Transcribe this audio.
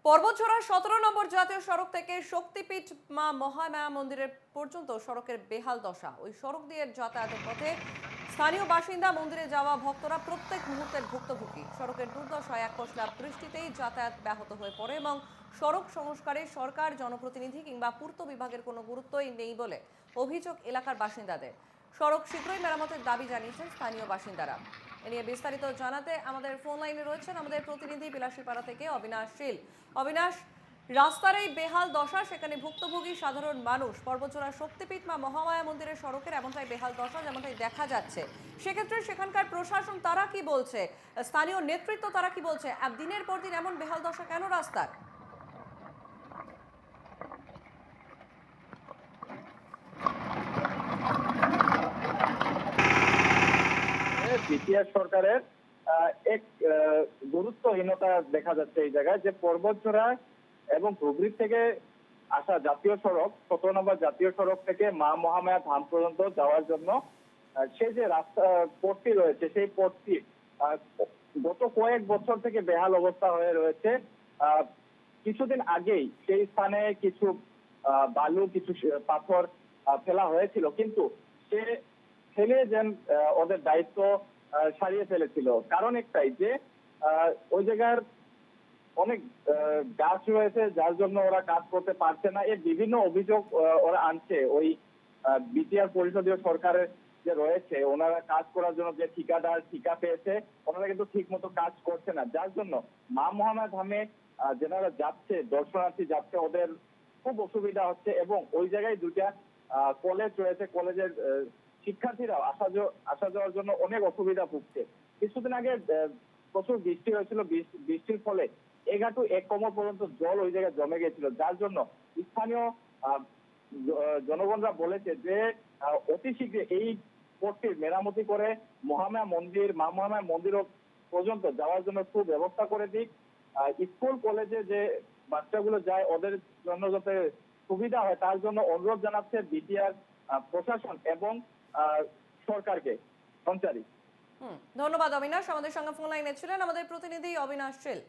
পর্বতঝোড়া 17 নম্বর জাতীয় সড়ক থেকে শক্তিপীঠ মা মহামায়া মন্দিরের পর্যন্ত সড়কের বেহাল দশা। ওই সড়ক দিয়ে যাতায়াতের পথে স্থানীয় বাসিন্দা, মন্দিরে যাওয়া ভক্তরা প্রত্যেক মুহূর্তের ভুক্তভোগী। সড়কের দুর্দশায় এক পশলা বৃষ্টিতেই যাতায়াত ব্যাহত হয়ে পড়ে এবং সড়ক সংস্কারে সরকার, জনপ্রতিনিধি কিংবা পূর্ত বিভাগের কোনো গুরুত্বই নেই বলে অভিযোগ এলাকার বাসিন্দাদের। সড়ক শীঘ্রই মেরামতের দাবি জানিয়েছেন স্থানীয় বাসিন্দারা। এ নিয়ে বিস্তারিত জানাতে আমাদের ফোন লাইনে রয়েছেন আমাদের প্রতিনিধি বিলাসীপাড়া থেকে অবিনাশ শীল। অবিনাশ, রাস্তার এই বেহাল দশা, সেখানে ভুক্তভোগী সাধারণ মানুষ, পর্বতচূড়া শক্তিপীঠ মা মহামায়া মন্দিরের সড়কের এমনটাই বেহাল দশা যেমনটাই দেখা যাচ্ছে। সেক্ষেত্রে সেখানকার প্রশাসন তারা কি বলছে, স্থানীয় নেতৃত্ব তারা কি বলছে, দিনের পর দিন এমন বেহাল দশা কেন রাস্তার? বিটিআর সরকারের এক গুরুত্বহীনতা দেখা যাচ্ছে এই জায়গায়, যে পর্বতচূড়া এবং ধুবড়ি থেকে আসা জাতীয় সড়ক 17 নম্বর জাতীয় সড়ক থেকে মা মহামায়া ধাম পর্যন্ত যাওয়ার জন্য সেই যে রাস্তা পথটি রয়েছে, সেই পথটি আহ, গত কয়েক বছর থেকে বেহাল অবস্থা হয়ে রয়েছে। আহ, কিছুদিন আগেই সেই স্থানে কিছু বালু, কিছু পাথর ফেলা হয়েছিল, কিন্তু সে ফেলে যেন ওদের দায়িত্ব সারিয়ে ফেলেছিল। কারণ একটাই যে ওই জায়গার অনেক গাছ রয়েছে, যার জন্য ওরা কাজ করতে পারছে না। এর বিভিন্ন অভিযোগ ওরা আনছে। ওই বিটিআর পরিষদীয় সরকারের যে রয়েছে, ওনারা কাজ করার জন্য যে ঠিকা পেয়েছে, ওনারা কিন্তু ঠিক মতো কাজ করছে না, যার জন্য মা মহামায়া ধামে যেনারা যাচ্ছে, দর্শনার্থী যাচ্ছে, ওদের খুব অসুবিধা হচ্ছে। এবং ওই জায়গায় দুটা কলেজ রয়েছে, কলেজের শিক্ষার্থীরা আসা যাওয়ার জন্য অনেক অসুবিধা ভুগছে। কিছুদিন আগে প্রচুর বৃষ্টি হয়েছিল, বৃষ্টির ফলে এঘাটু এক কোমর পর্যন্ত জল ওই জায়গায় জমে গেছিল, যার জন্য স্থানীয় জনগণরা বলেছে যে অতি শীঘ্র এই পথটির মেরামতি করে মা মহামায়া মন্দির পর্যন্ত যাওয়ার জন্য সুব্যবস্থা করে দিক। স্কুল কলেজে যে বাচ্চাগুলো যায়, ওদের জন্য যাতে সুবিধা হয়, তার জন্য অনুরোধ জানাচ্ছে বিটিআর প্রশাসন এবং সরকারকে। সঞ্চারী। ধন্যবাদ অবিনাশ। আমাদের সঙ্গে ফোন লাইনে ছিলেন আমাদের প্রতিনিধি অবিনাশ শীল।